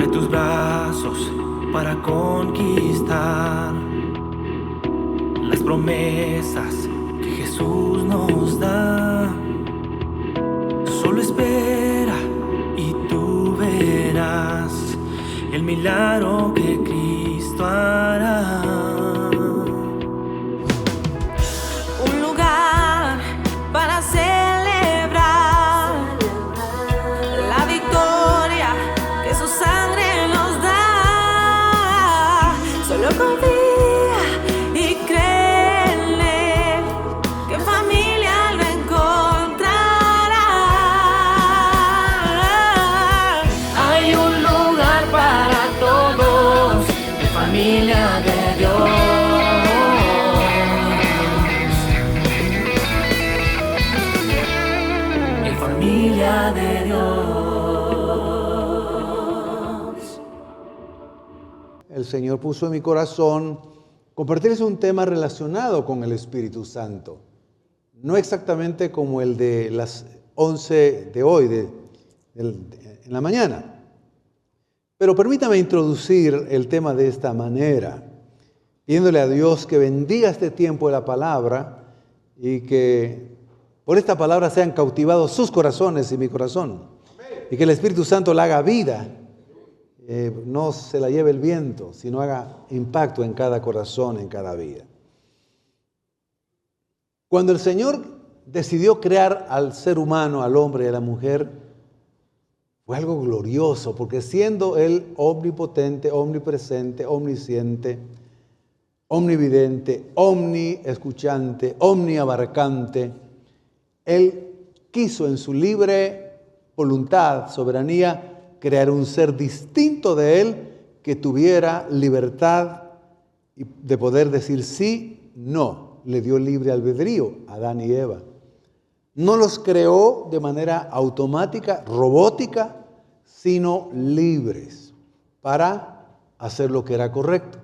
Abre tus brazos para conquistar las promesas que Jesús nos da. Solo espera y tú verás el milagro que Cristo hará. Un lugar para celebrar la victoria que su sangre nos da. Solo confía y cree en Él, que en familia lo encontrará. Hay un lugar para todos, en familia de Dios. En familia de Dios. El Señor puso en mi corazón compartirles un tema relacionado con el Espíritu Santo. No exactamente como el de las 11 de hoy, en la mañana. Pero permítame introducir el tema de esta manera, pidiéndole a Dios que bendiga este tiempo de la palabra y que por esta palabra sean cautivados sus corazones y mi corazón. Y que el Espíritu Santo la haga vida, no se la lleve el viento, sino haga impacto en cada corazón, en cada vida. Cuando el Señor decidió crear al ser humano, al hombre y a la mujer, fue algo glorioso, porque siendo Él omnipotente, omnipresente, omnisciente, omnividente, omniescuchante, omniabarcante, Él quiso en su libre voluntad, soberanía, crear un ser distinto de Él que tuviera libertad de poder decir sí, no. Le dio libre albedrío a Adán y Eva. No los creó de manera automática, robótica, sino libres para hacer lo que era correcto.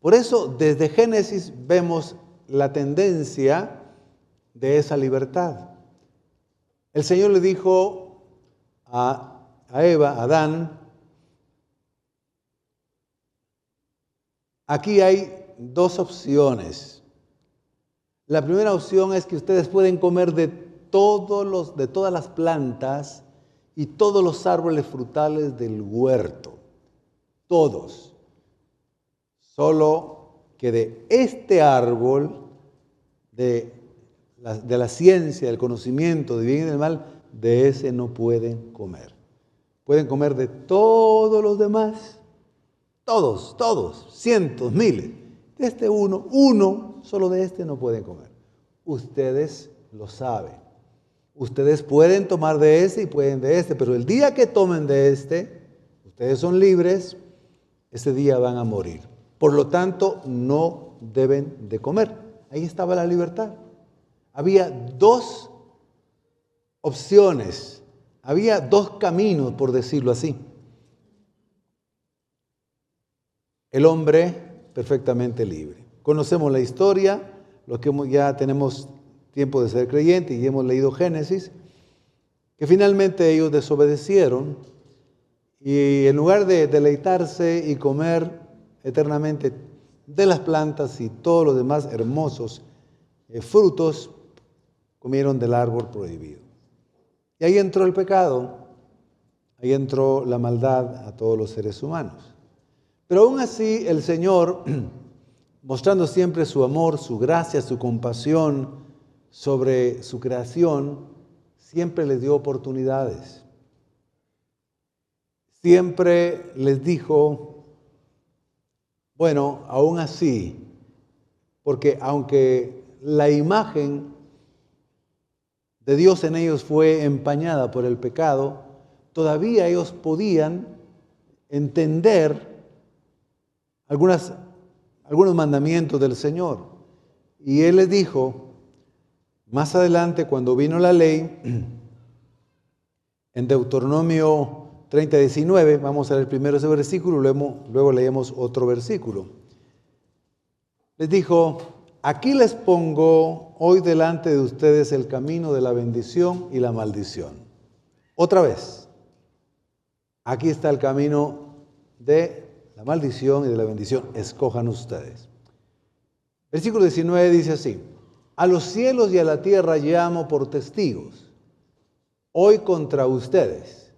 Por eso, desde Génesis vemos la tendencia de esa libertad. El Señor le dijo a Eva, a Adán, aquí hay dos opciones. La primera opción es que ustedes pueden comer de todas las plantas y todos los árboles frutales del huerto. Todos. Solo que de este árbol, de la ciencia, del conocimiento, del bien y del mal, de ese no pueden comer. Pueden comer de todos los demás. Todos, cientos, miles. De este uno, solo de este no pueden comer. Ustedes lo saben. Ustedes pueden tomar de este y pueden de este, pero el día que tomen de este, ustedes son libres, ese día van a morir. Por lo tanto, no deben de comer. Ahí estaba la libertad. Había dos opciones, había dos caminos, por decirlo así. El hombre perfectamente libre. Conocemos la historia, los que ya tenemos tiempo de ser creyentes y hemos leído Génesis, que finalmente ellos desobedecieron y en lugar de deleitarse y comer eternamente de las plantas y todos los demás hermosos frutos, comieron del árbol prohibido. Y ahí entró el pecado, ahí entró la maldad a todos los seres humanos. Pero aún así el Señor, mostrando siempre su amor, su gracia, su compasión sobre su creación, siempre les dio oportunidades. Siempre les dijo, bueno, aún así, porque aunque la imagen de Dios en ellos fue empañada por el pecado, todavía ellos podían entender algunos mandamientos del Señor. Y Él les dijo, más adelante cuando vino la ley, en Deuteronomio 30:19, vamos a leer primero ese versículo, luego leemos otro versículo. Les dijo, aquí les pongo hoy delante de ustedes el camino de la bendición y la maldición. Otra vez, aquí está el camino de la maldición y de la bendición. Escojan ustedes. Versículo 19 dice así: a los cielos y a la tierra llamo por testigos hoy contra ustedes,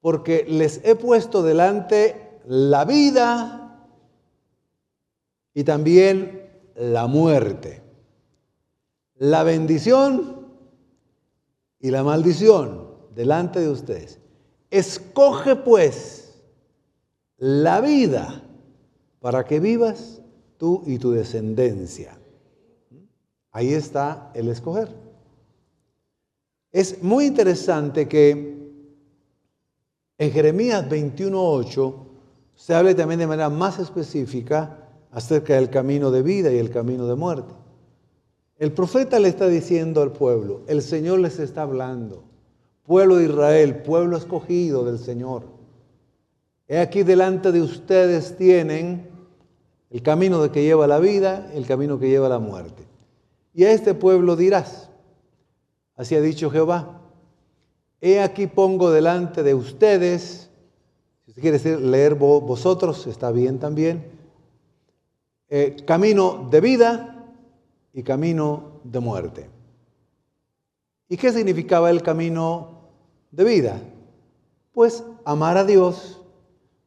porque les he puesto delante la vida y también la muerte, la bendición y la maldición delante de ustedes. Escoge pues la vida para que vivas tú y tu descendencia. Ahí está el escoger. Es muy interesante que en Jeremías 21:8 se hable también de manera más específica acerca del camino de vida y el camino de muerte. El profeta le está diciendo al pueblo, el Señor les está hablando: pueblo de Israel, pueblo escogido del Señor, he aquí delante de ustedes tienen el camino de que lleva la vida, el camino que lleva la muerte. Y a este pueblo dirás, así ha dicho Jehová: he aquí pongo delante de ustedes, si usted quiere decir, leer vosotros, está bien también, camino de vida y camino de muerte. ¿Y qué significaba el camino de vida? Pues amar a Dios,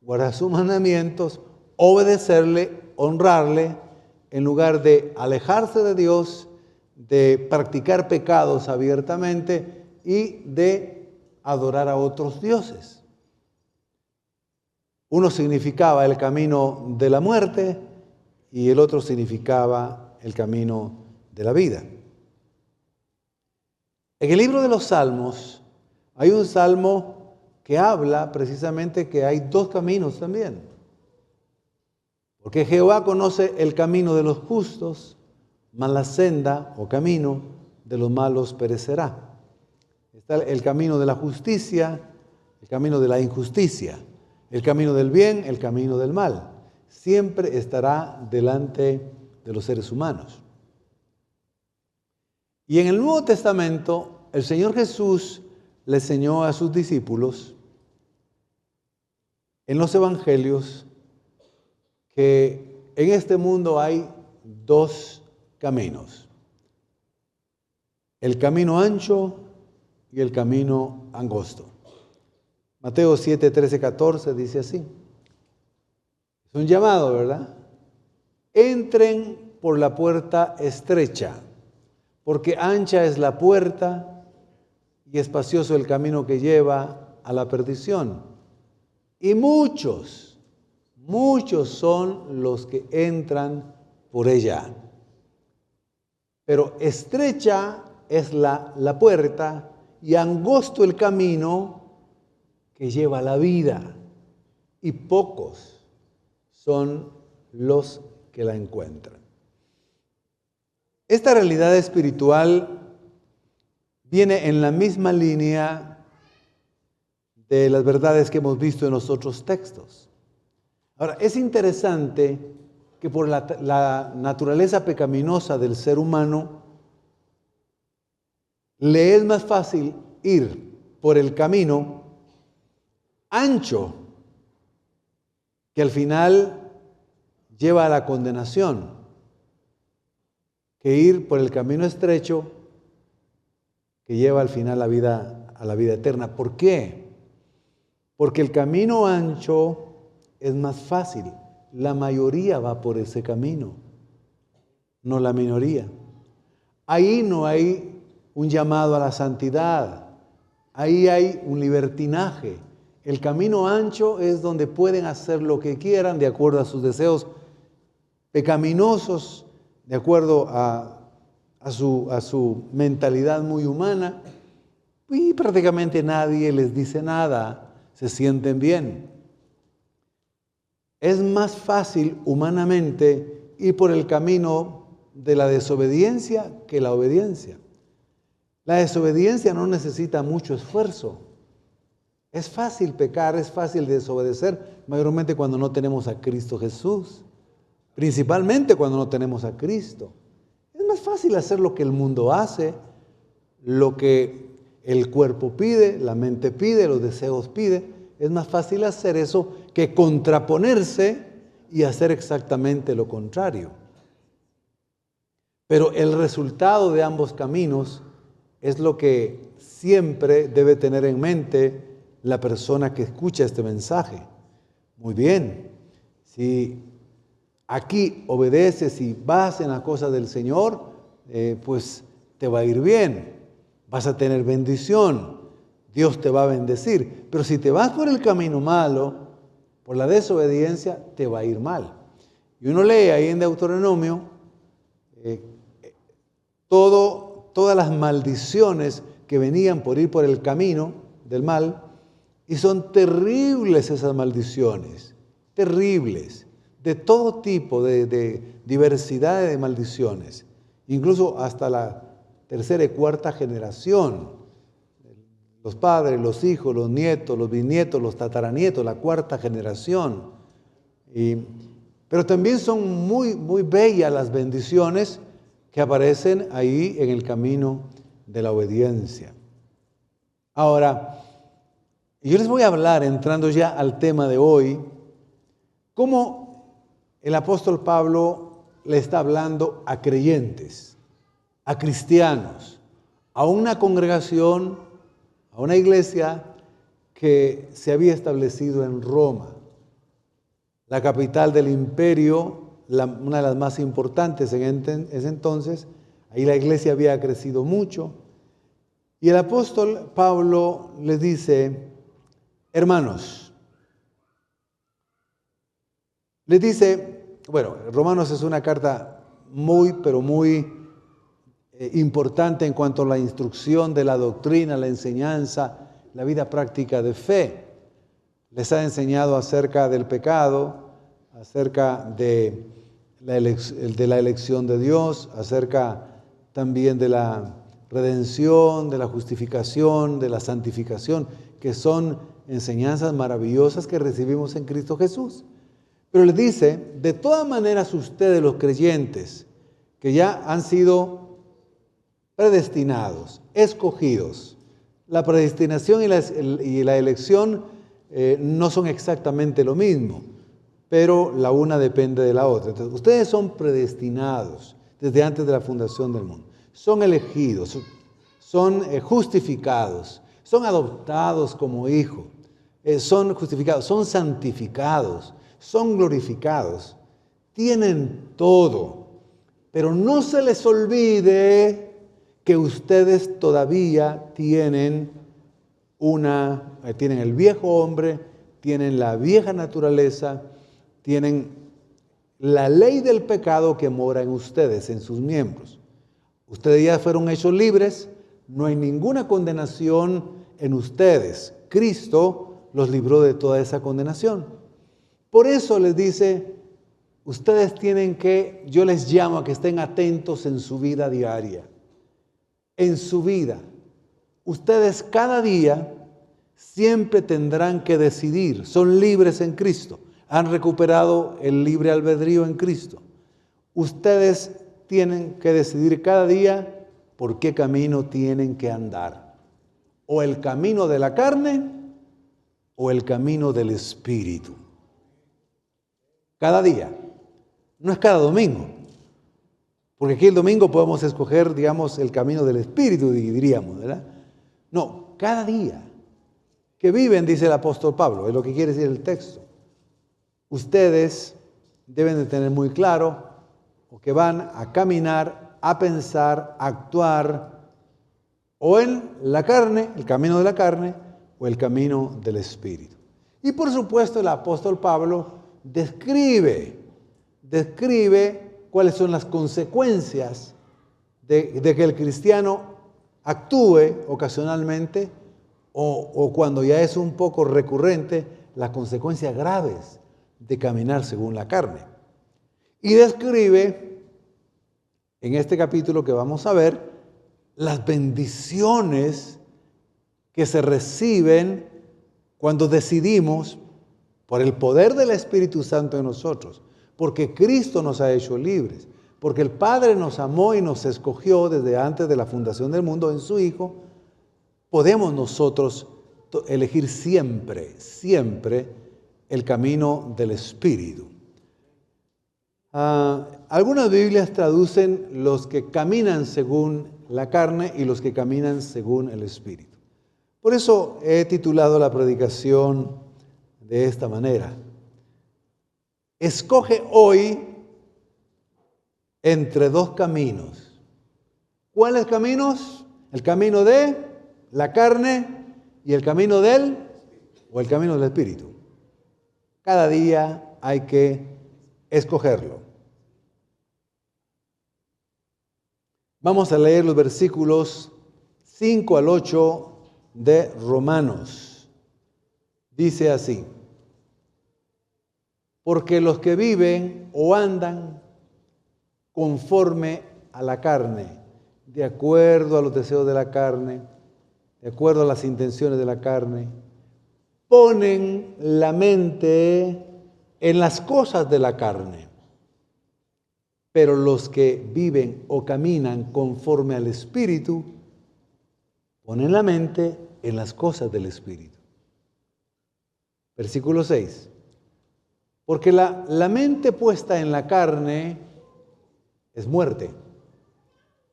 guardar sus mandamientos, obedecerle, honrarle, en lugar de alejarse de Dios, de practicar pecados abiertamente y de adorar a otros dioses. Uno significaba el camino de la muerte y el otro significaba el camino de la vida. En el libro de los Salmos hay un salmo que habla precisamente que hay dos caminos también. Porque Jehová conoce el camino de los justos, mas la senda o camino de los malos perecerá. Está el camino de la justicia, el camino de la injusticia, el camino del bien, el camino del mal. Siempre estará delante de los seres humanos. Y en el Nuevo Testamento, el Señor Jesús le enseñó a sus discípulos en los evangelios que en este mundo hay dos caminos: el camino ancho y el camino angosto. Mateo 7, 13, 14 dice así. Es un llamado, ¿verdad? Entren por la puerta estrecha, porque ancha es la puerta y espacioso el camino que lleva a la perdición. Y muchos son los que entran por ella. Pero estrecha es la puerta y angosto el camino que lleva a la vida, y pocos son los que la encuentran. Esta realidad espiritual viene en la misma línea de las verdades que hemos visto en los otros textos. Ahora, es interesante que por la naturaleza pecaminosa del ser humano, le es más fácil ir por el camino ancho, que al final lleva a la condenación, que ir por el camino estrecho, que lleva al final a la vida eterna. ¿Por qué? Porque el camino ancho es más fácil. La mayoría va por ese camino, no la minoría. Ahí no hay un llamado a la santidad, ahí hay un libertinaje. El camino ancho es donde pueden hacer lo que quieran de acuerdo a sus deseos pecaminosos, de acuerdo a su mentalidad muy humana, y prácticamente nadie les dice nada, se sienten bien. Es más fácil humanamente ir por el camino de la desobediencia que la obediencia. La desobediencia no necesita mucho esfuerzo. Es fácil pecar, es fácil desobedecer, mayormente cuando no tenemos a Cristo Jesús. Principalmente cuando no tenemos a Cristo. Es más fácil hacer lo que el mundo hace, lo que el cuerpo pide, la mente pide, los deseos piden. es más fácil hacer eso que contraponerse y hacer exactamente lo contrario. Pero el resultado de ambos caminos es lo que siempre debe tener en mente la persona que escucha este mensaje. Muy bien, si aquí obedeces y vas en las cosas del Señor, pues te va a ir bien, vas a tener bendición, Dios te va a bendecir. Pero si te vas por el camino malo, por la desobediencia, te va a ir mal. Y uno lee ahí en Deuteronomio todas las maldiciones que venían por ir por el camino del mal, y son terribles esas maldiciones, terribles, de todo tipo, de diversidad de maldiciones, incluso hasta la tercera y cuarta generación, los padres, los hijos, los nietos, los bisnietos, los tataranietos, la cuarta generación. Pero también son muy, muy bellas las bendiciones que aparecen ahí en el camino de la obediencia. Ahora, yo les voy a hablar, entrando ya al tema de hoy, cómo el apóstol Pablo le está hablando a creyentes, a cristianos, a una congregación, a una iglesia que se había establecido en Roma, la capital del imperio, una de las más importantes en ese entonces. Ahí la iglesia había crecido mucho. Y el apóstol Pablo les dice: hermanos, les dice, bueno, Romanos es una carta muy, pero muy importante en cuanto a la instrucción de la doctrina, la enseñanza, la vida práctica de fe. Les ha enseñado acerca del pecado, acerca de la elección de Dios, acerca también de la redención, de la justificación, de la santificación, que son enseñanzas maravillosas que recibimos en Cristo Jesús. Pero les dice, de todas maneras ustedes los creyentes, que ya han sido predestinados, escogidos, la predestinación y la elección no son exactamente lo mismo, pero la una depende de la otra. Entonces, ustedes son predestinados desde antes de la fundación del mundo. Son elegidos, son justificados, son adoptados como hijos, son justificados, son santificados, son glorificados. Tienen todo, pero no se les olvide que ustedes todavía tienen el viejo hombre, tienen la vieja naturaleza, tienen la ley del pecado que mora en ustedes, en sus miembros. Ustedes ya fueron hechos libres, no hay ninguna condenación en ustedes. Cristo los libró de toda esa condenación. Por eso les dice, ustedes yo les llamo a que estén atentos en su vida diaria. En su vida. Ustedes cada día siempre tendrán que decidir. Son libres en Cristo. Han recuperado el libre albedrío en Cristo. Ustedes tienen que decidir cada día por qué camino tienen que andar. O el camino de la carne o el camino del Espíritu. Cada día. No es cada domingo. Porque aquí el domingo podemos escoger, digamos, el camino del Espíritu, diríamos, ¿verdad? No, cada día que viven, dice el apóstol Pablo, es lo que quiere decir el texto. Ustedes deben de tener muy claro que van a caminar, a pensar, a actuar o en la carne, el camino de la carne, o el camino del Espíritu. Y por supuesto el apóstol Pablo describe cuáles son las consecuencias de que el cristiano actúe ocasionalmente o cuando ya es un poco recurrente, las consecuencias graves de caminar según la carne. Y describe en este capítulo que vamos a ver las bendiciones que se reciben cuando decidimos por el poder del Espíritu Santo en nosotros, porque Cristo nos ha hecho libres, porque el Padre nos amó y nos escogió desde antes de la fundación del mundo en su Hijo. Podemos nosotros elegir siempre, siempre el camino del Espíritu. Algunas Biblias traducen los que caminan según la carne y los que caminan según el Espíritu. Por eso he titulado la predicación de esta manera: escoge hoy entre dos caminos. ¿Cuáles caminos? El camino de la carne y el camino del Espíritu. Cada día hay que escogerlo. Vamos a leer los versículos 5 al 8 de Romanos. Dice así: porque los que viven o andan conforme a la carne, de acuerdo a los deseos de la carne, de acuerdo a las intenciones de la carne, ponen la mente en las cosas de la carne. Pero los que viven o caminan conforme al Espíritu, ponen la mente en las cosas del Espíritu. Versículo 6. Porque la mente puesta en la carne es muerte,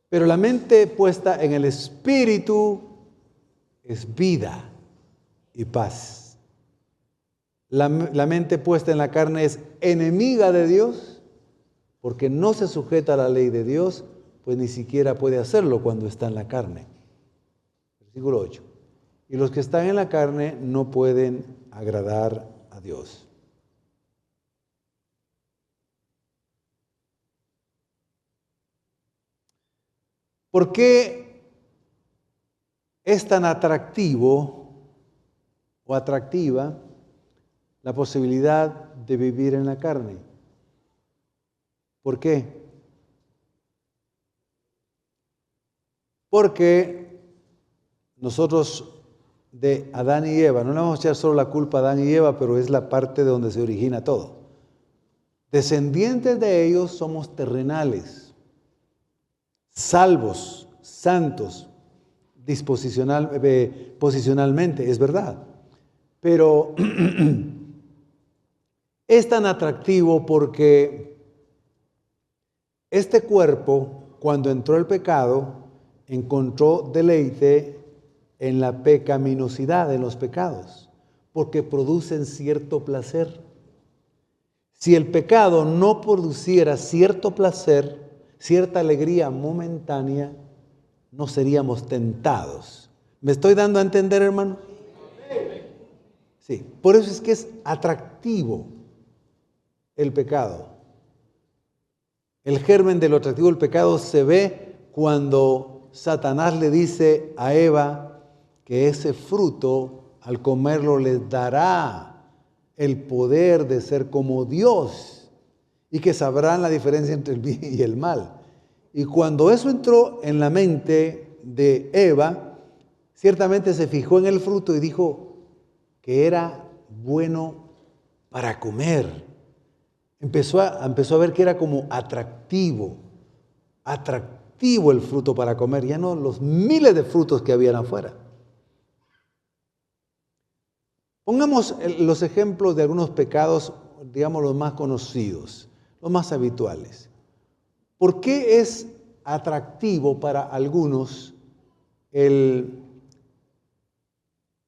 pero la mente puesta en el Espíritu es vida y paz. La mente puesta en la carne es enemiga de Dios, porque no se sujeta a la ley de Dios, pues ni siquiera puede hacerlo cuando está en la carne. Versículo 8. Y los que están en la carne no pueden agradar a Dios. ¿Por qué es tan atractivo o atractiva la posibilidad de vivir en la carne? ¿Por qué? Porque nosotros de Adán y Eva, no le vamos a echar solo la culpa a Adán y Eva, pero es la parte de donde se origina todo. Descendientes de ellos somos terrenales, salvos, santos, posicionalmente, es verdad. Pero es tan atractivo porque este cuerpo, cuando entró el pecado, encontró deleite en la pecaminosidad, en los pecados, porque producen cierto placer. Si el pecado no produciera cierto placer, cierta alegría momentánea, no seríamos tentados. ¿Me estoy dando a entender, hermano? Sí, por eso es que es atractivo el pecado. El germen de lo atractivo del pecado se ve cuando Satanás le dice a Eva que ese fruto, al comerlo, les dará el poder de ser como Dios y que sabrán la diferencia entre el bien y el mal. Y cuando eso entró en la mente de Eva, ciertamente se fijó en el fruto y dijo que era bueno para comer. Empezó a ver que era como atractivo el fruto para comer, ya no los miles de frutos que habían afuera. Pongamos los ejemplos de algunos pecados, digamos los más conocidos, los más habituales. ¿Por qué es atractivo para algunos el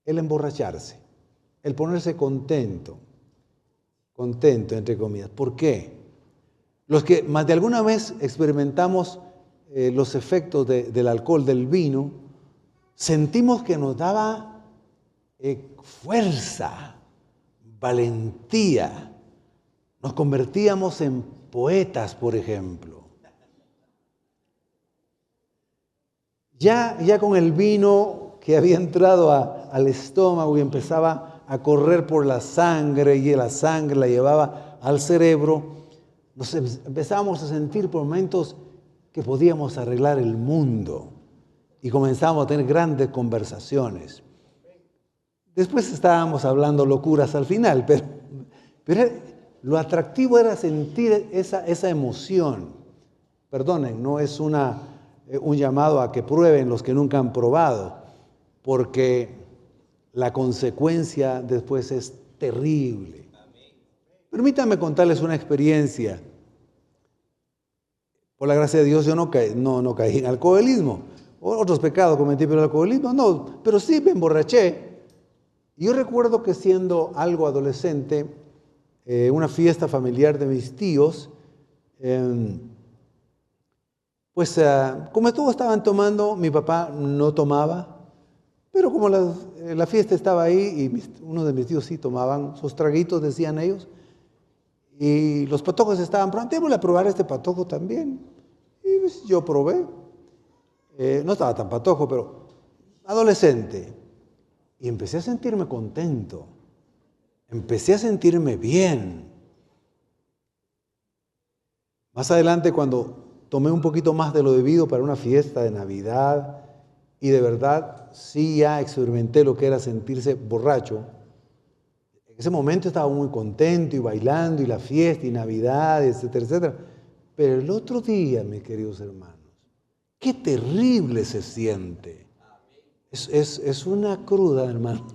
emborracharse, el ponerse contento entre comillas? ¿Por qué? Los que más de alguna vez experimentamos los efectos del alcohol, del vino, sentimos que nos daba fuerza, valentía. Nos convertíamos en poetas, por ejemplo. Ya con el vino que había entrado al estómago y empezaba a correr por la sangre, y la sangre la llevaba al cerebro, nos empezábamos a sentir por momentos que podíamos arreglar el mundo y comenzábamos a tener grandes conversaciones. Después estábamos hablando locuras al final, pero lo atractivo era sentir esa emoción. Perdonen, no es un llamado a que prueben los que nunca han probado, porque la consecuencia después es terrible. Permítanme contarles una experiencia. Por la gracia de Dios yo no caí en alcoholismo. Otros pecados cometí, pero el alcoholismo no. Pero sí me emborraché. Yo recuerdo que siendo algo adolescente, una fiesta familiar de mis tíos, como todos estaban tomando, mi papá no tomaba, pero como la fiesta estaba ahí y uno de mis tíos sí tomaban, sus traguitos decían ellos, y los patojos estaban probando, démosle a probar este patojo también. Y pues, yo probé, no estaba tan patojo, pero adolescente, y empecé a sentirme contento, empecé a sentirme bien. Más adelante, cuando tomé un poquito más de lo debido para una fiesta de Navidad y de verdad sí ya experimenté lo que era sentirse borracho. En ese momento estaba muy contento y bailando y la fiesta y Navidad, etcétera, etcétera. Pero el otro día, mis queridos hermanos, qué terrible se siente. Es una cruda, hermano.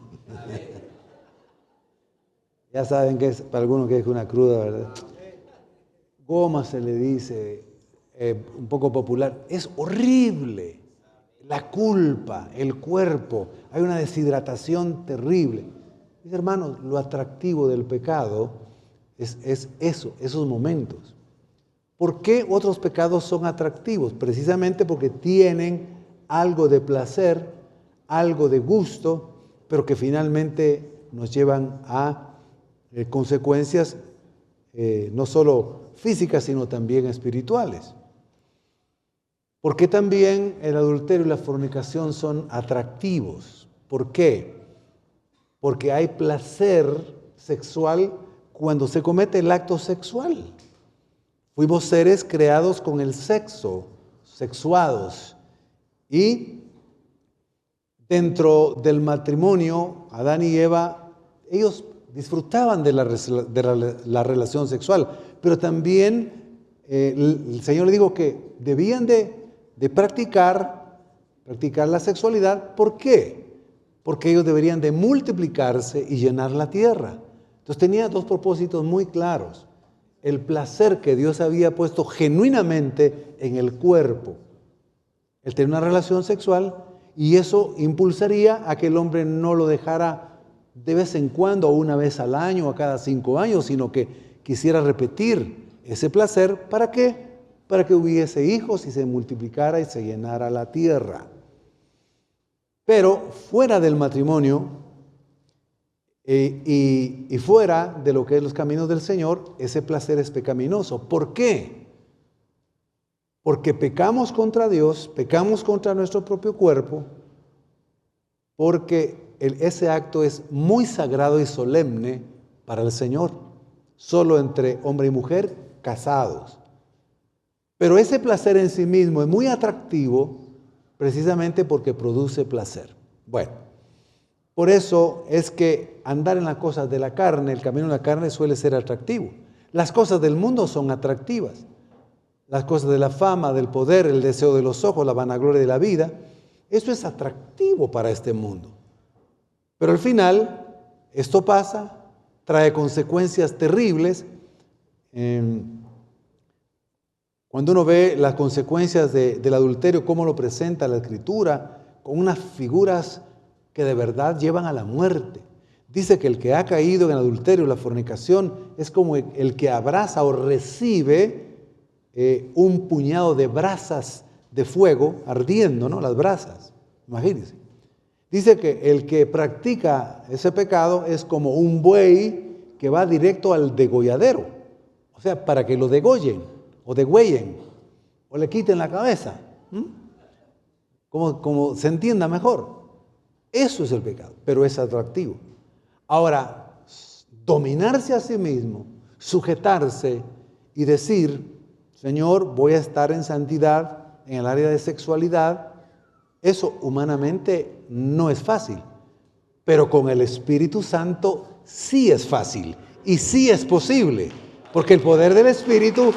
Ya saben que es para algunos que es una cruda, ¿verdad? Goma se le dice, un poco popular. Es horrible. La culpa, el cuerpo, hay una deshidratación terrible. Mis hermanos, lo atractivo del pecado es eso, esos momentos. ¿Por qué otros pecados son atractivos? Precisamente porque tienen algo de placer, algo de gusto, pero que finalmente nos llevan a consecuencias no solo físicas, sino también espirituales. ¿Por qué también el adulterio y la fornicación son atractivos? ¿Por qué? Porque hay placer sexual cuando se comete el acto sexual. Fuimos seres creados con el sexo, sexuados. Y dentro del matrimonio, Adán y Eva, ellos disfrutaban de la relación sexual, pero también el Señor le dijo que debían de practicar la sexualidad. ¿Por qué? Porque ellos deberían de multiplicarse y llenar la tierra. Entonces tenía dos propósitos muy claros. El placer que Dios había puesto genuinamente en el cuerpo, el tener una relación sexual, y eso impulsaría a que el hombre no lo dejara de vez en cuando, o una vez al año, o cada 5 años, sino que quisiera repetir ese placer. ¿Para qué? Para que hubiese hijos y se multiplicara y se llenara la tierra. Pero fuera del matrimonio y fuera de lo que es los caminos del Señor, ese placer es pecaminoso. ¿Por qué? Porque pecamos contra Dios, pecamos contra nuestro propio cuerpo, porque ese acto es muy sagrado y solemne para el Señor, solo entre hombre y mujer casados. Pero ese placer en sí mismo es muy atractivo precisamente porque produce placer. Bueno, por eso es que andar en las cosas de la carne, el camino de la carne suele ser atractivo. Las cosas del mundo son atractivas. Las cosas de la fama, del poder, el deseo de los ojos, la vanagloria de la vida, eso es atractivo para este mundo. Pero al final, esto pasa, trae consecuencias terribles. Cuando uno ve las consecuencias del adulterio, cómo lo presenta la Escritura, con unas figuras que de verdad llevan a la muerte. Dice que el que ha caído en el adulterio, la fornicación, es como el que abraza o recibe un puñado de brasas de fuego ardiendo, ¿no? Las brasas, imagínense. Dice que el que practica ese pecado es como un buey que va directo al degolladero, o sea, para que lo degollen, o degüellen, o le quiten la cabeza, como se entienda mejor. Eso es el pecado, pero es atractivo. Ahora, dominarse a sí mismo, sujetarse y decir, Señor, voy a estar en santidad en el área de sexualidad, eso humanamente no es fácil, pero con el Espíritu Santo sí es fácil y sí es posible, porque el poder del Espíritu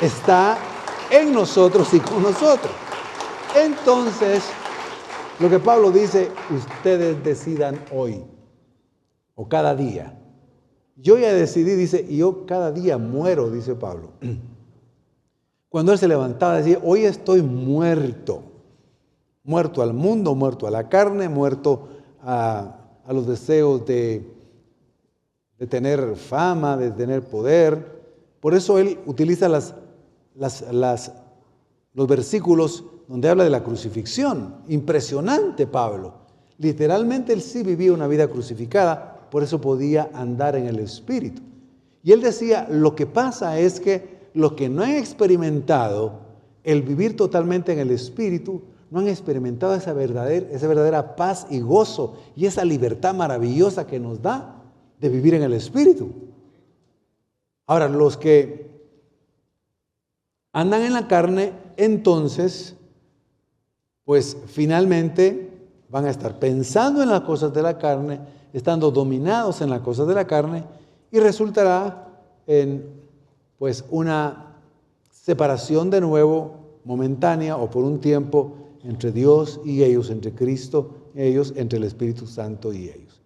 está en nosotros y con nosotros. Entonces, Lo que Pablo dice, ustedes decidan hoy o cada día. Yo ya decidí, dice, y yo cada día muero, dice Pablo. Cuando él se levantaba decía, hoy estoy muerto. Muerto al mundo, muerto a la carne, muerto a los deseos de tener fama, de tener poder. Por eso él utiliza los versículos donde habla de la crucifixión. Impresionante, Pablo. Literalmente él sí vivía una vida crucificada, por eso podía andar en el Espíritu. Y él decía, lo que pasa es que los que no han experimentado el vivir totalmente en el Espíritu, no han experimentado esa verdadera paz y gozo y esa libertad maravillosa que nos da de vivir en el Espíritu. Ahora, los que andan en la carne, entonces, pues finalmente van a estar pensando en las cosas de la carne, estando dominados en las cosas de la carne, y resultará en pues una separación de nuevo momentánea o por un tiempo entre Dios y ellos, entre Cristo y ellos, entre el Espíritu Santo y ellos.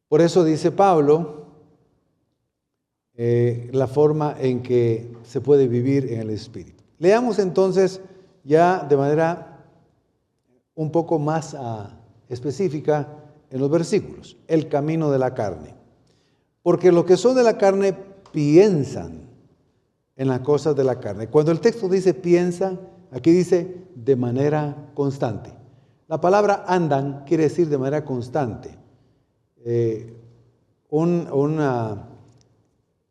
Por eso dice Pablo la forma en que se puede vivir en el Espíritu. Leamos entonces ya de manera un poco más específica en los versículos, el camino de la carne. Porque los que son de la carne piensan en las cosas de la carne. Cuando el texto dice piensa, aquí dice de manera constante. La palabra andan quiere decir de manera constante. Un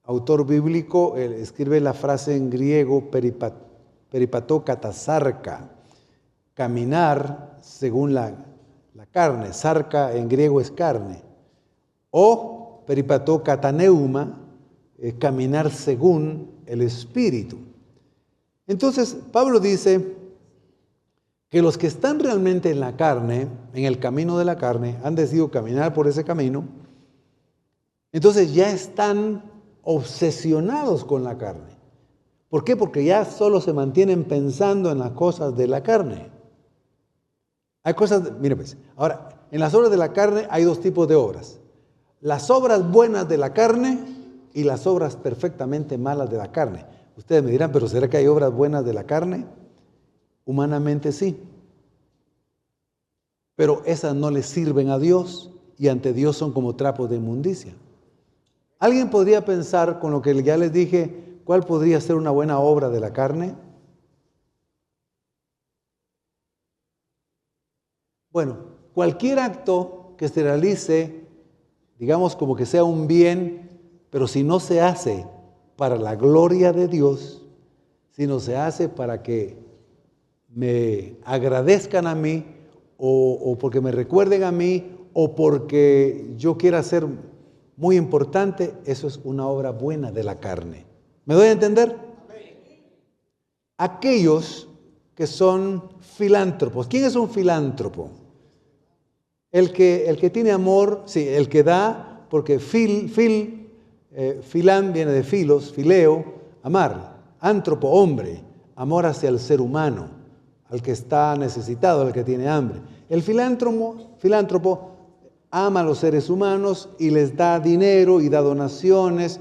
autor bíblico escribe la frase en griego peripato katasarka, caminar según la carne. Sarka en griego es carne. O peripato kataneuma, caminar según el Espíritu. Entonces, Pablo dice que los que están realmente en la carne, en el camino de la carne, han decidido caminar por ese camino, entonces ya están obsesionados con la carne. ¿Por qué? Porque ya solo se mantienen pensando en las cosas de la carne. Hay cosas, mire pues, ahora, en las obras de la carne hay dos tipos de obras. Las obras buenas de la carne y las obras perfectamente malas de la carne. Ustedes me dirán, ¿pero será que hay obras buenas de la carne? Humanamente sí. Pero esas no le sirven a Dios y ante Dios son como trapos de inmundicia. ¿Alguien podría pensar, con lo que ya les dije, cuál podría ser una buena obra de la carne? Bueno, cualquier acto que se realice, digamos como que sea un bien, pero si no se hace para la gloria de Dios, si no se hace para que me agradezcan a mí, o porque me recuerden a mí, o porque yo quiera ser muy importante, eso es una obra buena de la carne. ¿Me doy a entender? Aquellos que son filántropos. ¿Quién es un filántropo? El que tiene amor, sí, el que da, porque filán viene de filos, fileo, amar. Antropo, hombre, amor hacia el ser humano, al que está necesitado, al que tiene hambre. El filántropo ama a los seres humanos y les da dinero y da donaciones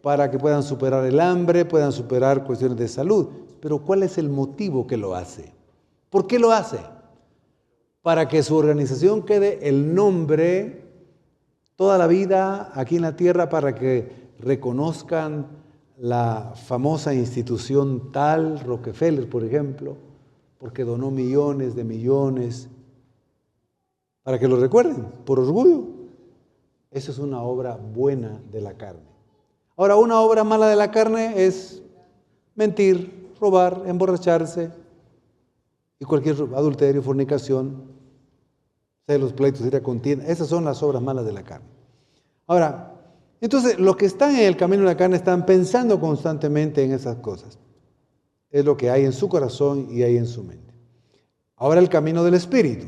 para que puedan superar el hambre, puedan superar cuestiones de salud. Pero ¿cuál es el motivo que lo hace? ¿Por qué lo hace? Para que su organización quede el nombre toda la vida aquí en la tierra, para que reconozcan la famosa institución tal, Rockefeller, por ejemplo, porque donó millones de millones, para que lo recuerden, por orgullo. Eso es una obra buena de la carne. Ahora, una obra mala de la carne es mentir, robar, emborracharse y cualquier adulterio, fornicación, celos, pleitos, ira, contienda. Esas son las obras malas de la carne. Ahora, entonces, los que están en el camino de la carne están pensando constantemente en esas cosas. Es lo que hay en su corazón y hay en su mente. Ahora el camino del Espíritu.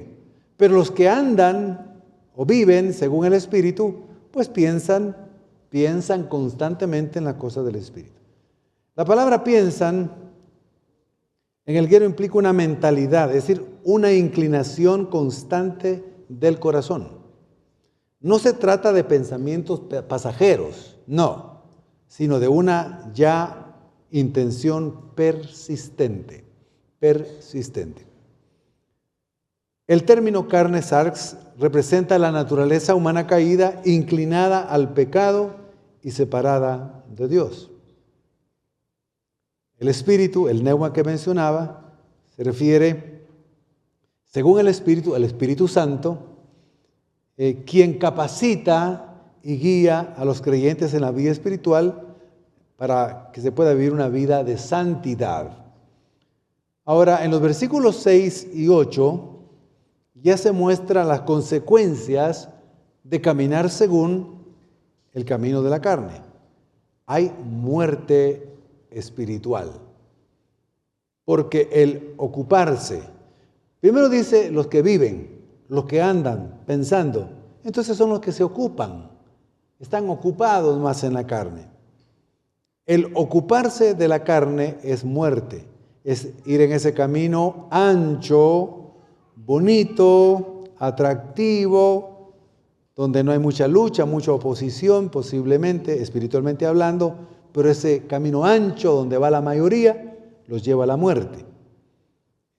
Pero los que andan o viven según el Espíritu, pues piensan constantemente en las cosas del Espíritu. La palabra piensan en el griego implica una mentalidad, es decir, una inclinación constante del corazón. No se trata de pensamientos pasajeros, no, sino de una ya intención persistente. El término carne sarx representa la naturaleza humana caída, inclinada al pecado y separada de Dios. El espíritu, el pneuma que mencionaba, se refiere, según el Espíritu Santo, quien capacita y guía a los creyentes en la vida espiritual para que se pueda vivir una vida de santidad. Ahora, en los versículos 6 y 8, ya se muestran las consecuencias de caminar según el camino de la carne. Hay muerte espiritual. Porque el ocuparse, primero dice los que viven, los que andan pensando, entonces son los que se ocupan, están ocupados más en la carne. El ocuparse de la carne es muerte, es ir en ese camino ancho, bonito, atractivo, donde no hay mucha lucha, mucha oposición, posiblemente, espiritualmente hablando, pero ese camino ancho donde va la mayoría los lleva a la muerte.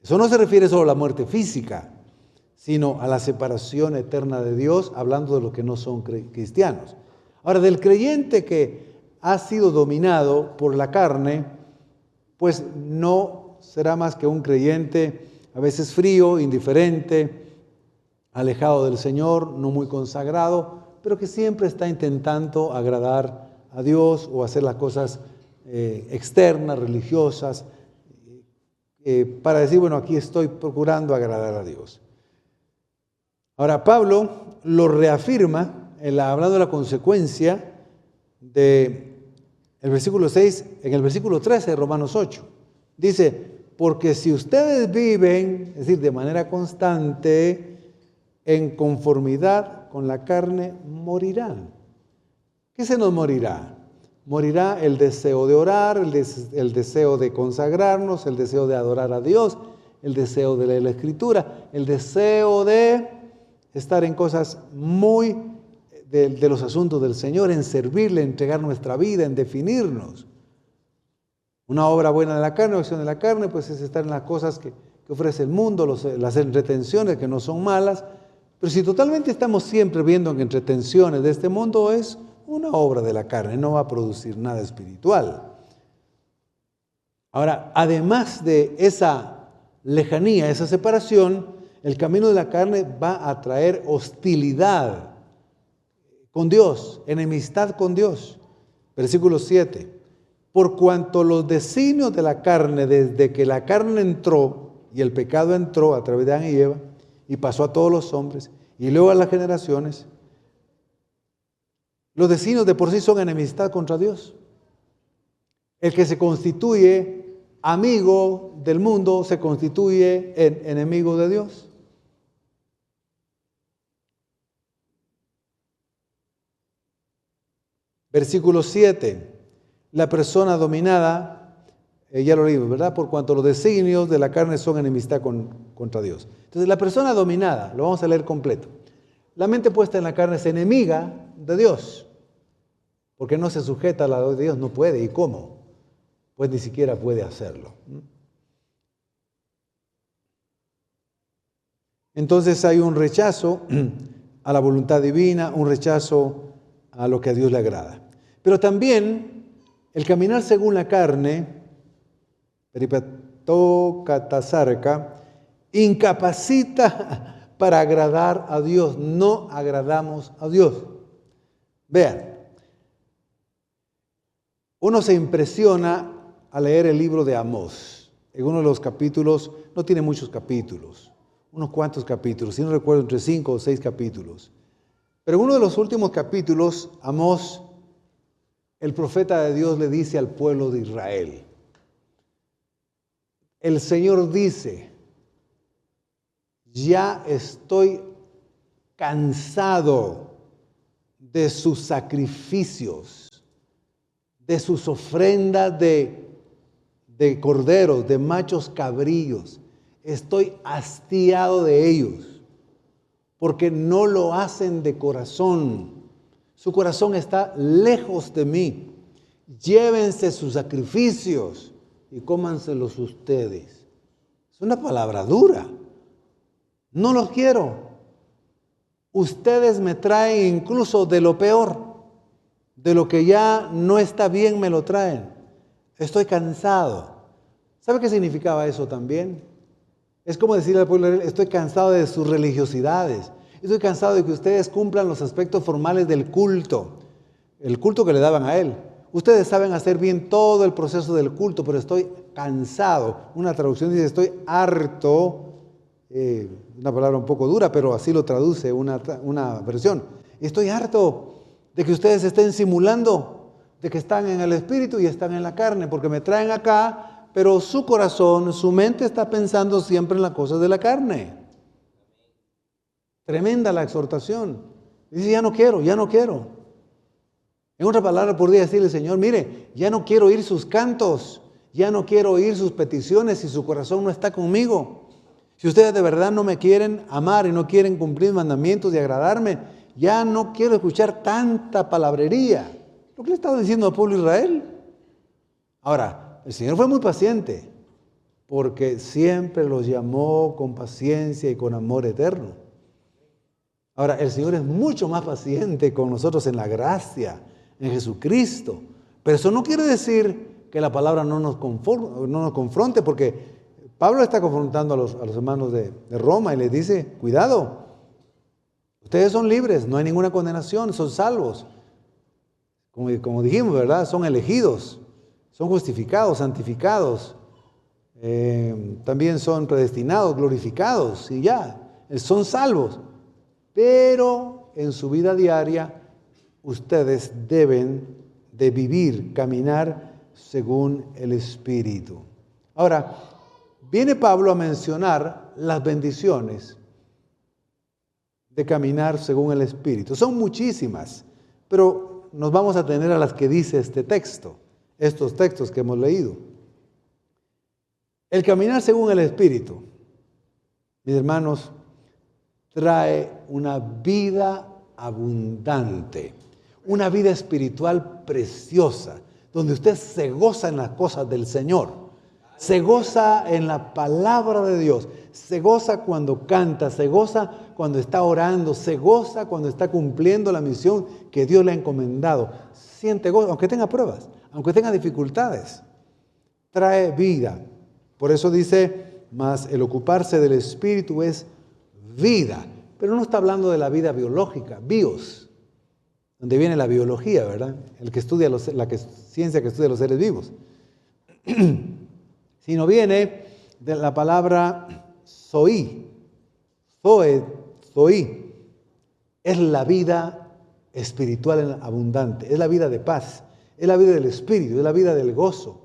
Eso no se refiere solo a la muerte física, sino a la separación eterna de Dios, hablando de los que no son cristianos. Ahora, del creyente que ha sido dominado por la carne, pues no será más que un creyente a veces frío, indiferente, alejado del Señor, no muy consagrado, pero que siempre está intentando agradar a Dios o hacer las cosas externas, religiosas, para decir, bueno, aquí estoy procurando agradar a Dios. Ahora, Pablo lo reafirma, hablando de la consecuencia del versículo 6, en el versículo 13 de Romanos 8. Dice, porque si ustedes viven, es decir, de manera constante, en conformidad con la carne, morirán. ¿Qué se nos morirá? Morirá el deseo de orar, el deseo de consagrarnos, el deseo de adorar a Dios, el deseo de leer la Escritura, el deseo de estar en cosas muy de los asuntos del Señor, en servirle, en entregar nuestra vida, en definirnos. Una obra buena de la carne, acción de la carne, pues es estar en las cosas que ofrece el mundo, las entretenciones que no son malas, pero si totalmente estamos siempre viendo en entretenciones de este mundo, es una obra de la carne, no va a producir nada espiritual. Ahora, además de esa lejanía, esa separación, el camino de la carne va a traer hostilidad con Dios, enemistad con Dios. Versículo 7. Por cuanto los designios de la carne, desde que la carne entró y el pecado entró a través de Adán y Eva y pasó a todos los hombres y luego a las generaciones, los designios de por sí son enemistad contra Dios. El que se constituye amigo del mundo se constituye en enemigo de Dios. Versículo 7. La persona dominada, ya lo leímos, ¿verdad? Por cuanto los designios de la carne son enemistad contra Dios. Entonces, la persona dominada, lo vamos a leer completo. La mente puesta en la carne es enemiga de Dios, porque no se sujeta a la ley de Dios, no puede. ¿Y cómo? Pues ni siquiera puede hacerlo. Entonces hay un rechazo a la voluntad divina, un rechazo a lo que a Dios le agrada. Pero también el caminar según la carne, peripato katasarka, incapacita para agradar a Dios. No agradamos a Dios. Vean, uno se impresiona al leer el libro de Amós. En uno de los capítulos, no tiene muchos capítulos, unos cuantos capítulos, si no recuerdo, entre 5 o 6 capítulos. Pero en uno de los últimos capítulos, Amós, el profeta de Dios le dice al pueblo de Israel, el Señor dice, ya estoy cansado de sus sacrificios, de sus ofrendas de corderos, de machos cabríos. estoy hastiado de ellos, porque no lo hacen de corazón. Su corazón está lejos de mí. Llévense sus sacrificios y cómanselos ustedes. Es una palabra dura. No los quiero. Ustedes me traen incluso de lo peor, de lo que ya no está bien me lo traen. Estoy cansado. ¿Sabe qué significaba eso también? Es como decirle al pueblo, estoy cansado de sus religiosidades. Estoy cansado de que ustedes cumplan los aspectos formales del culto. El culto que le daban a él. Ustedes saben hacer bien todo el proceso del culto, pero estoy cansado. Una traducción dice, estoy harto. Una palabra un poco dura, pero así lo traduce una versión. Estoy harto de que ustedes estén simulando, de que están en el espíritu y están en la carne, porque me traen acá, pero su corazón, su mente está pensando siempre en las cosas de la carne. Tremenda la exhortación. Dice, ya no quiero, ya no quiero. En otra palabra podría decirle, Señor, mire, ya no quiero oír sus cantos, ya no quiero oír sus peticiones si su corazón no está conmigo. Si ustedes de verdad no me quieren amar y no quieren cumplir mandamientos y agradarme, ya no quiero escuchar tanta palabrería. Lo que le estaba diciendo al pueblo de Israel. Ahora, el Señor fue muy paciente, porque siempre los llamó con paciencia y con amor eterno. Ahora, el Señor es mucho más paciente con nosotros en la gracia, en Jesucristo. Pero eso no quiere decir que la palabra no nos confronte, porque Pablo está confrontando a los hermanos de Roma y les dice, cuidado, ustedes son libres, no hay ninguna condenación, son salvos. Como dijimos, ¿verdad? Son elegidos, son justificados, santificados, también son predestinados, glorificados y ya, son salvos. Pero en su vida diaria, ustedes deben de vivir, caminar según el Espíritu. Ahora, viene Pablo a mencionar las bendiciones de caminar según el Espíritu. Son muchísimas, pero nos vamos a tener a las que dice este texto, estos textos que hemos leído. El caminar según el Espíritu, mis hermanos, trae una vida abundante, una vida espiritual preciosa, donde usted se goza en las cosas del Señor, se goza en la palabra de Dios, se goza cuando canta, se goza cuando está orando, se goza cuando está cumpliendo la misión que Dios le ha encomendado. Siente gozo, aunque tenga pruebas, aunque tenga dificultades, trae vida. Por eso dice, más el ocuparse del Espíritu es vida, pero no está hablando de la vida biológica, bios, donde viene la biología, ¿verdad? El que estudia ciencia que estudia los seres vivos. Sino viene de la palabra zoí. Zoí. Es la vida espiritual abundante, es la vida de paz, es la vida del Espíritu, es la vida del gozo,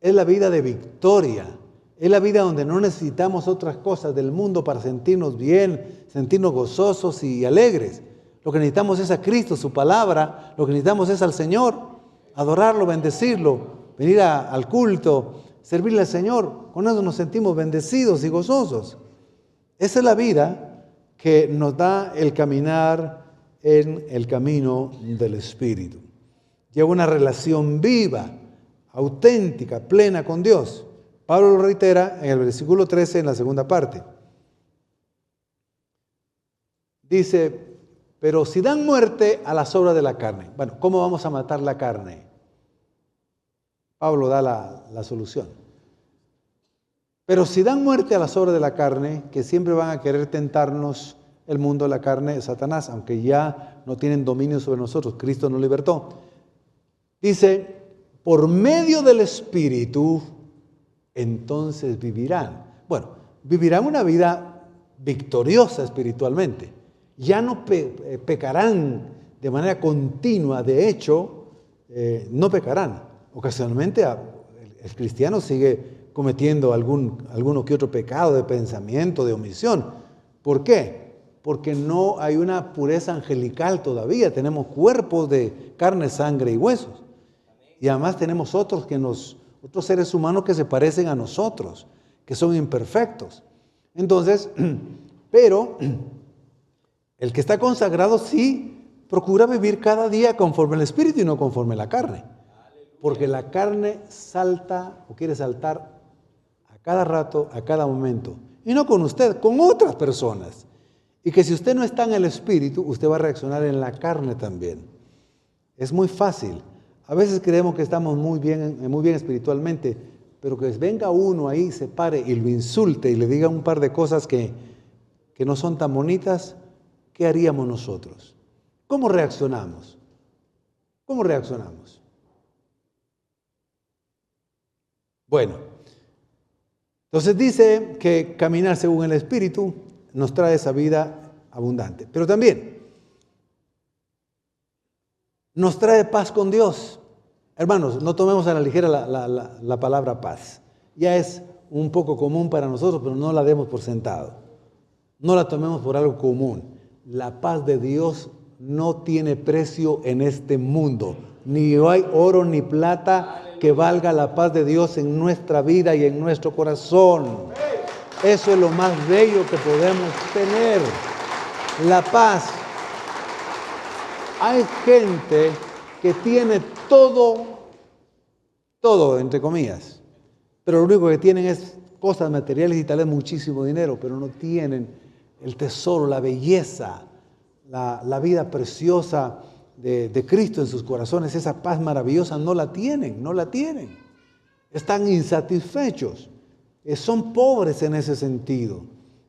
es la vida de victoria. Es la vida donde no necesitamos otras cosas del mundo para sentirnos bien, sentirnos gozosos y alegres. Lo que necesitamos es a Cristo, su palabra. Lo que necesitamos es al Señor, adorarlo, bendecirlo, venir al culto, servirle al Señor. Con eso nos sentimos bendecidos y gozosos. Esa es la vida que nos da el caminar en el camino del Espíritu. Lleva una relación viva, auténtica, plena con Dios. Pablo lo reitera en el versículo 13, en la segunda parte. Dice, pero si dan muerte a las obras de la carne. Bueno, ¿cómo vamos a matar la carne? Pablo da la solución. Pero si dan muerte a las obras de la carne, que siempre van a querer tentarnos el mundo de la carne, Satanás, aunque ya no tienen dominio sobre nosotros, Cristo nos libertó. Dice, por medio del Espíritu, entonces vivirán. Bueno, vivirán una vida victoriosa espiritualmente. Ya no pecarán de manera continua. De hecho, no pecarán. Ocasionalmente el cristiano sigue cometiendo alguno que otro pecado de pensamiento, de omisión. ¿Por qué? Porque no hay una pureza angelical todavía. Tenemos cuerpos de carne, sangre y huesos. Y además tenemos otros seres humanos que se parecen a nosotros, que son imperfectos. Entonces, pero el que está consagrado sí procura vivir cada día conforme al Espíritu y no conforme a la carne. Porque la carne salta o quiere saltar a cada rato, a cada momento. Y no con usted, con otras personas. Y que si usted no está en el Espíritu, usted va a reaccionar en la carne también. Es muy fácil. A veces creemos que estamos muy bien espiritualmente, pero que venga uno ahí, se pare y lo insulte y le diga un par de cosas que no son tan bonitas, ¿qué haríamos nosotros? ¿Cómo reaccionamos? ¿Cómo reaccionamos? Bueno, entonces dice que caminar según el Espíritu nos trae esa vida abundante, pero también nos trae paz con Dios. Hermanos, no tomemos a la ligera la palabra paz. Ya es un poco común para nosotros, pero no la demos por sentado. No la tomemos por algo común. La paz de Dios no tiene precio en este mundo. Ni hay oro ni plata que valga la paz de Dios en nuestra vida y en nuestro corazón. Eso es lo más bello que podemos tener. La paz. Hay gente que tiene todo, entre comillas, pero lo único que tienen es cosas materiales y tal vez muchísimo dinero, pero no tienen el tesoro, la belleza, la vida preciosa de Cristo en sus corazones. Esa paz maravillosa no la tienen. Están insatisfechos, son pobres en ese sentido,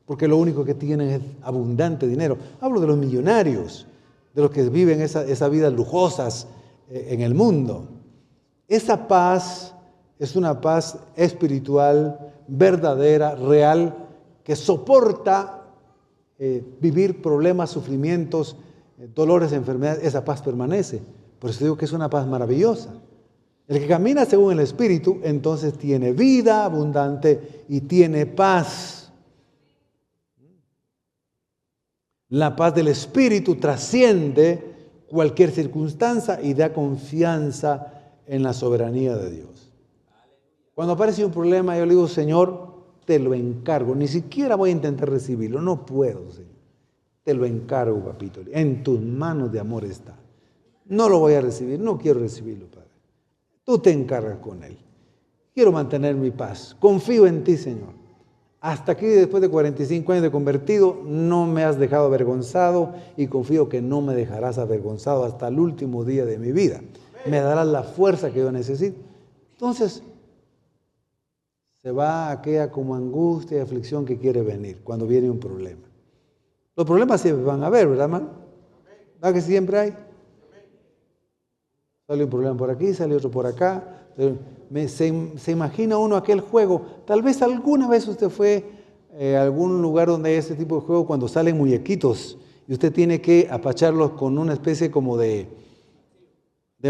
porque lo único que tienen es abundante dinero. Hablo de los millonarios, de los que viven esa vida lujosas en el mundo. Esa paz es una paz espiritual, verdadera, real, que soporta vivir problemas, sufrimientos, dolores, enfermedades. Esa paz permanece. Por eso digo que es una paz maravillosa. El que camina según el Espíritu, entonces tiene vida abundante y tiene paz. La paz del Espíritu trasciende cualquier circunstancia y da confianza en la soberanía de Dios. Cuando aparece un problema, yo le digo, Señor, te lo encargo. Ni siquiera voy a intentar recibirlo. No puedo, Señor. Te lo encargo, papito. En tus manos de amor está. No lo voy a recibir. No quiero recibirlo, Padre. Tú te encargas con él. Quiero mantener mi paz. Confío en ti, Señor. Hasta aquí, después de 45 años de convertido, no me has dejado avergonzado y confío que no me dejarás avergonzado hasta el último día de mi vida. Me darás la fuerza que yo necesito. Entonces, se va aquella como angustia y aflicción que quiere venir cuando viene un problema. Los problemas siempre van a haber, ¿verdad, hermano? ¿Verdad que siempre hay? Sale un problema por aquí, sale otro por acá. Se imagina uno aquel juego. Tal vez alguna vez usted fue a algún lugar donde hay ese tipo de juego cuando salen muñequitos y usted tiene que apacharlos con una especie como de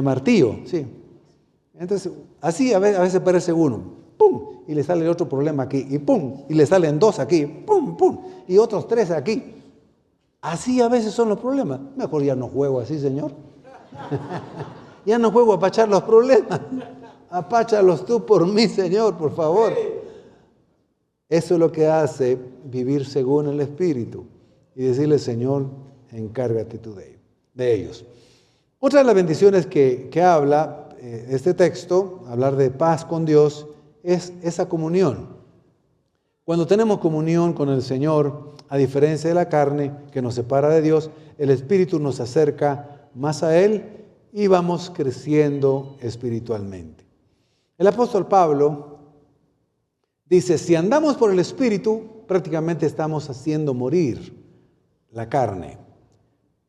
martillo, sí. Entonces, así a veces parece uno, ¡pum! Y le sale otro problema aquí, y ¡pum! Y le salen dos aquí, ¡pum! ¡Pum! Y otros tres aquí. Así a veces son los problemas. Mejor ya no juego así, Señor. Ya no juego a apachar los problemas. Apáchalos tú por mí, Señor, por favor. Eso es lo que hace vivir según el Espíritu y decirle, Señor, encárgate tú de ellos. Otra de las bendiciones que habla este texto, hablar de paz con Dios, es esa comunión. Cuando tenemos comunión con el Señor, a diferencia de la carne que nos separa de Dios, el Espíritu nos acerca más a Él y vamos creciendo espiritualmente. El apóstol Pablo dice, si andamos por el Espíritu, prácticamente estamos haciendo morir la carne.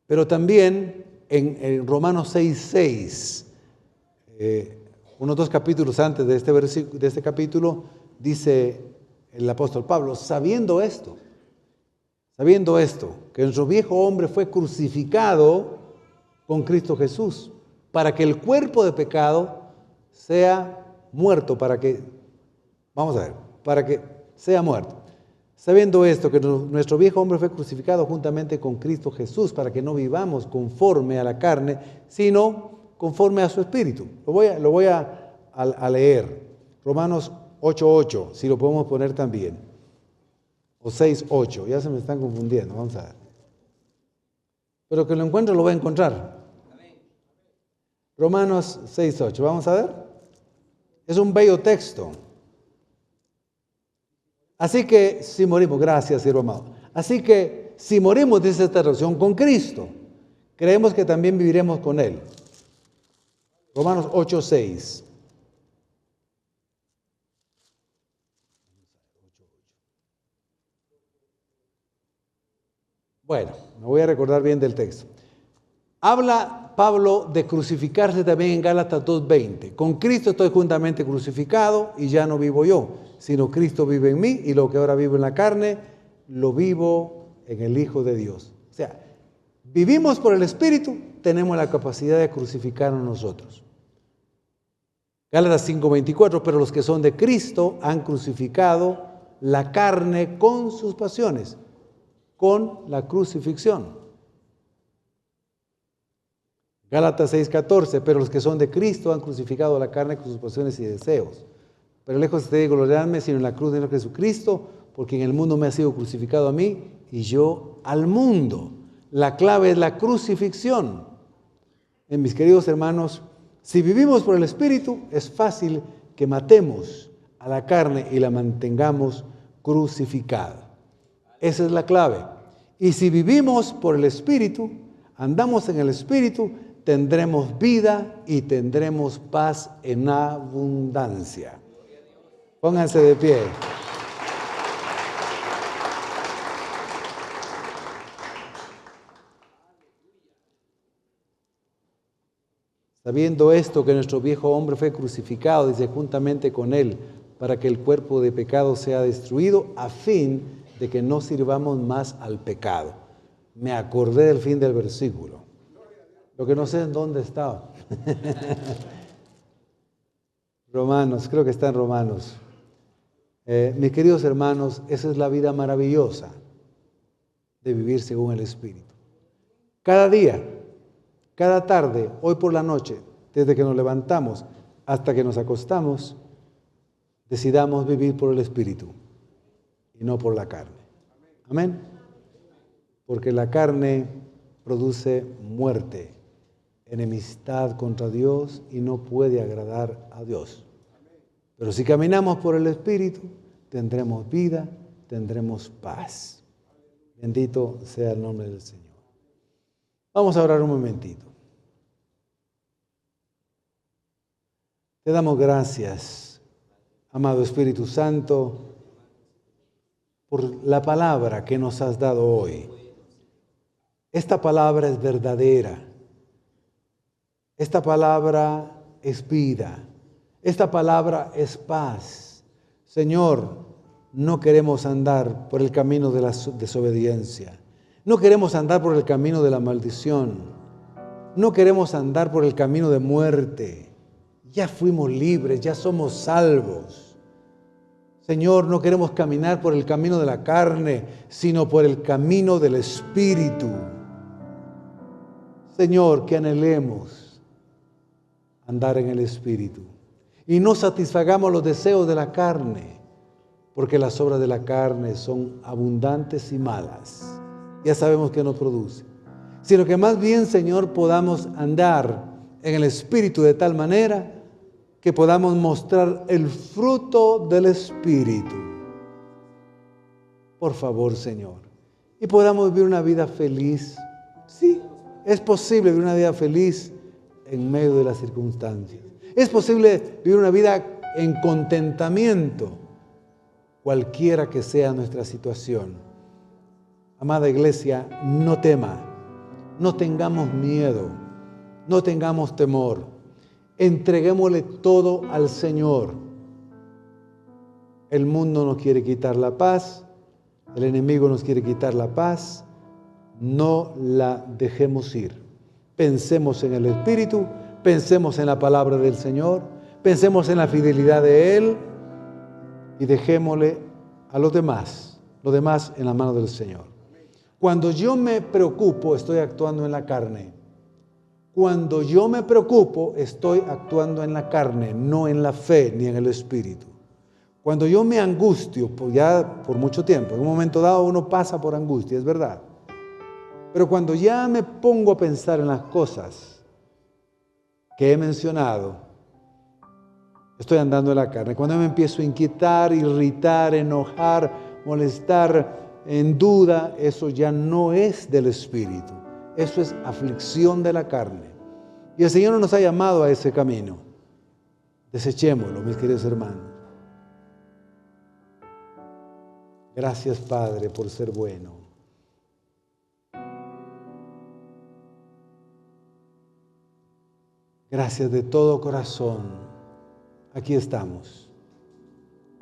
Pero también en Romanos 6:6, unos 2 capítulos antes de este capítulo, dice el apóstol Pablo, sabiendo esto, que nuestro viejo hombre fue crucificado con Cristo Jesús, para que el cuerpo de pecado sea muerto, para que sea muerto. Sabiendo esto, que nuestro viejo hombre fue crucificado juntamente con Cristo Jesús, para que no vivamos conforme a la carne, sino conforme a su espíritu. Lo voy a leer. Romanos 8:8, si lo podemos poner también. o 6:8. Ya se me están confundiendo, vamos a ver. Pero que lo encuentre lo voy a encontrar. Romanos 6:8, vamos a ver. Es un bello texto. Así que si morimos, gracias, siervo amado. Así que si morimos, dice esta traducción, con Cristo, creemos que también viviremos con Él. Romanos 8:6. Bueno, me voy a recordar bien del texto. Habla Pablo de crucificarse también en Gálatas 2:20. Con Cristo estoy juntamente crucificado y ya no vivo yo, sino Cristo vive en mí y lo que ahora vivo en la carne, lo vivo en el Hijo de Dios. O sea, vivimos por el Espíritu, tenemos la capacidad de crucificarnos nosotros. Gálatas 5:24, pero los que son de Cristo han crucificado la carne con sus pasiones, con la crucifixión. Gálatas 6:14, pero los que son de Cristo han crucificado la carne con sus pasiones y deseos. Pero lejos esté de gloriarme, sino en la cruz de Jesucristo, porque en el mundo me ha sido crucificado a mí y yo al mundo. La clave es la crucifixión. Mis queridos hermanos, si vivimos por el Espíritu, es fácil que matemos a la carne y la mantengamos crucificada. Esa es la clave. Y si vivimos por el Espíritu, andamos en el Espíritu, tendremos vida y tendremos paz en abundancia. Pónganse de pie. Sabiendo esto, que nuestro viejo hombre fue crucificado, dice, juntamente con él, para que el cuerpo de pecado sea destruido, a fin de que no sirvamos más al pecado. Me acordé del fin del versículo. Lo que no sé en dónde estaba. Romanos, creo que está en Romanos. Mis queridos hermanos, esa es la vida maravillosa de vivir según el Espíritu. Cada día, cada tarde, hoy por la noche, desde que nos levantamos hasta que nos acostamos, decidamos vivir por el Espíritu y no por la carne. Amén. Porque la carne produce muerte, enemistad contra Dios y no puede agradar a Dios. Pero si caminamos por el Espíritu, tendremos vida, tendremos paz. Bendito sea el nombre del Señor. Vamos a orar un momentito. Te damos gracias, amado Espíritu Santo, por la palabra que nos has dado hoy. Esta palabra es verdadera. Esta palabra es vida. Esta palabra es paz. Señor, no queremos andar por el camino de la desobediencia. No queremos andar por el camino de la maldición. No queremos andar por el camino de muerte. Ya fuimos libres, ya somos salvos. Señor, no queremos caminar por el camino de la carne, sino por el camino del Espíritu. Señor, que anhelemos andar en el Espíritu y no satisfagamos los deseos de la carne, porque las obras de la carne son abundantes y malas. Ya sabemos que no produce, sino que más bien, Señor, podamos andar en el Espíritu de tal manera que podamos mostrar el fruto del Espíritu. Por favor, Señor, y podamos vivir una vida feliz. Sí, es posible vivir una vida feliz en medio de las circunstancias. Es posible vivir una vida en contentamiento, cualquiera que sea nuestra situación. Amada iglesia, no tema, no tengamos miedo, no tengamos temor. Entreguémosle todo al Señor. El mundo nos quiere quitar la paz, el enemigo nos quiere quitar la paz. No la dejemos ir. Pensemos en el Espíritu, pensemos en la palabra del Señor, pensemos en la fidelidad de Él y dejémosle a los demás en la mano del Señor. Cuando yo me preocupo, estoy actuando en la carne. Cuando yo me preocupo, estoy actuando en la carne, no en la fe ni en el Espíritu. Cuando yo me angustio, ya por mucho tiempo, en un momento dado uno pasa por angustia, es verdad. Pero cuando ya me pongo a pensar en las cosas que he mencionado, estoy andando en la carne. Cuando me empiezo a inquietar, irritar, enojar, molestar, en duda, eso ya no es del Espíritu. Eso es aflicción de la carne. Y el Señor no nos ha llamado a ese camino. Desechémoslo, mis queridos hermanos. Gracias, Padre, por ser bueno. Gracias de todo corazón. Aquí estamos.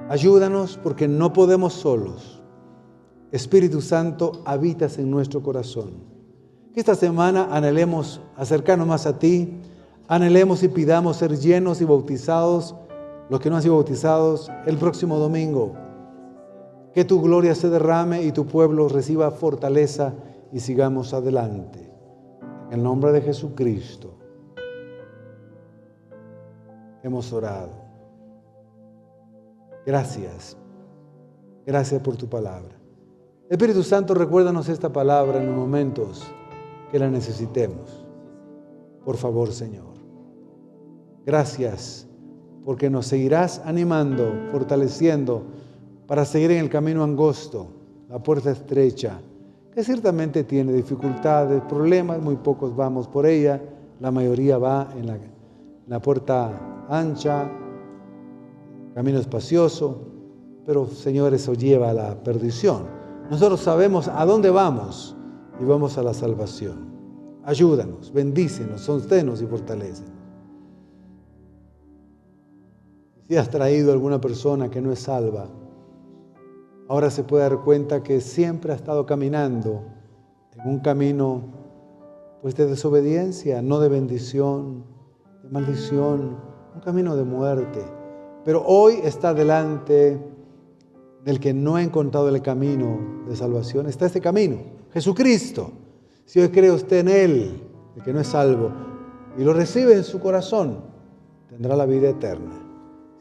Ayúdanos porque no podemos solos. Espíritu Santo, habitas en nuestro corazón. Que esta semana anhelemos acercarnos más a ti, anhelemos y pidamos ser llenos y bautizados, los que no han sido bautizados, el próximo domingo. Que tu gloria se derrame y tu pueblo reciba fortaleza y sigamos adelante. En el nombre de Jesucristo hemos orado. Gracias. Gracias por tu palabra. Espíritu Santo, recuérdanos esta palabra en los momentos que la necesitemos. Por favor, Señor. Gracias porque nos seguirás animando, fortaleciendo para seguir en el camino angosto, la puerta estrecha, que ciertamente tiene dificultades, problemas, muy pocos vamos por ella, la mayoría va en la puerta ancha, camino espacioso, pero Señor, eso lleva a la perdición. Nosotros sabemos a dónde vamos y vamos a la salvación. Ayúdanos, bendícenos, sosténnos y fortalécenos. Si has traído a alguna persona que no es salva, ahora se puede dar cuenta que siempre ha estado caminando en un camino pues de desobediencia, no de bendición, de maldición, un camino de muerte. Pero hoy está delante del que no ha encontrado el camino de salvación. Está este camino, Jesucristo. Si hoy cree usted en Él, el que no es salvo, y lo recibe en su corazón, tendrá la vida eterna.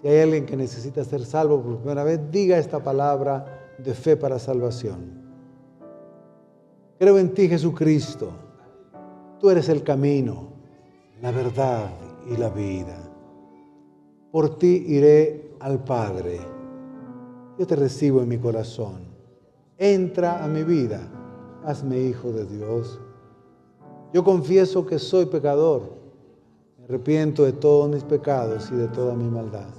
Si hay alguien que necesita ser salvo por primera vez, diga esta palabra de fe para salvación. Creo en ti, Jesucristo. Tú eres el camino, la verdad y la vida. Por ti iré al Padre. Yo te recibo en mi corazón. Entra a mi vida. Hazme hijo de Dios. Yo confieso que soy pecador. Me arrepiento de todos mis pecados y de toda mi maldad.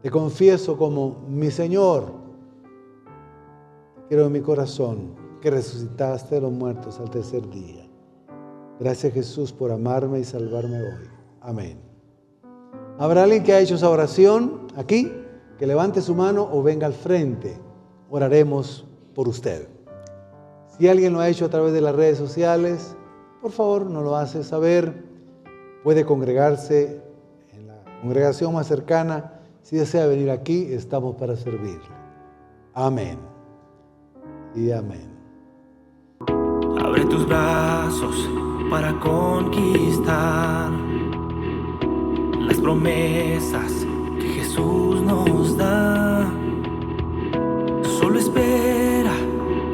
Te confieso como mi Señor. Creo en mi corazón que resucitaste de los muertos al tercer día. Gracias, Jesús, por amarme y salvarme hoy. Amén. ¿Habrá alguien que ha hecho esa oración aquí? Que levante su mano o venga al frente. Oraremos por usted. Si alguien lo ha hecho a través de las redes sociales, por favor, nos lo hace saber. Puede congregarse en la congregación más cercana. Si desea venir aquí, estamos para servirle. Amén. Y amén. Abre tus brazos para conquistar las promesas que Jesús nos da. Solo espera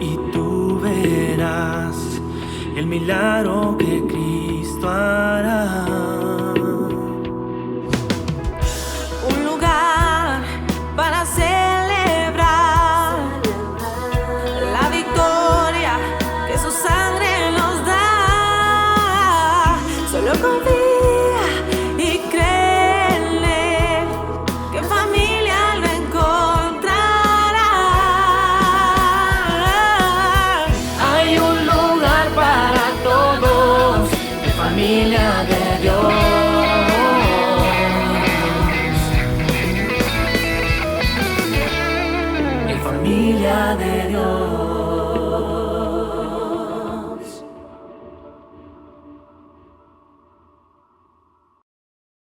y tú verás el milagro que Cristo hará.